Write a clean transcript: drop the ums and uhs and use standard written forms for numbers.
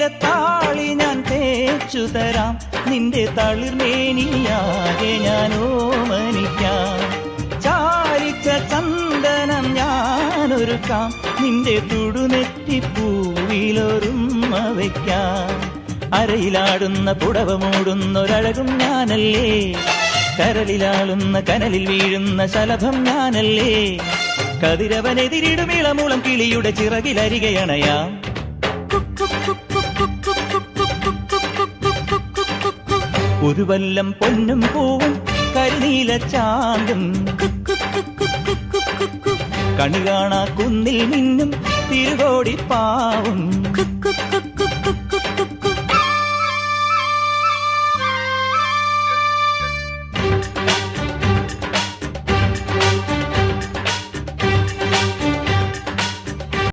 നീലത്താളി ഞാൻ തേച്ചു തരാം, നിന്റെ തളിർമേനിയാകെ ഞാൻ ഓമനിക്കാം. ചാലിച്ച ചന്ദനം ഞാനൊരുക്കാം, നിന്റെ തുടുനെറ്റിപ്പൂവിലൊരുമ്മ വയ്ക്കാം. അരയിലാടുന്ന പുടവ മൂടുന്നൊരഴകും ഞാനല്ലേ, കരളിലാളുന്ന കനലിൽ വീഴുന്ന ശലഭം ഞാനല്ലേ. കതിരവനെതിരിടും ഇളമുളം കിളിയുടെ ചിറകിലരികയണയാം. ഒരു വല്ലം പൊന്നും പൂവും കരിനീല ചാന്തും, കണി കാണാ കുന്നിൽ നിന്നും തിരുകോടിപ്പാവും.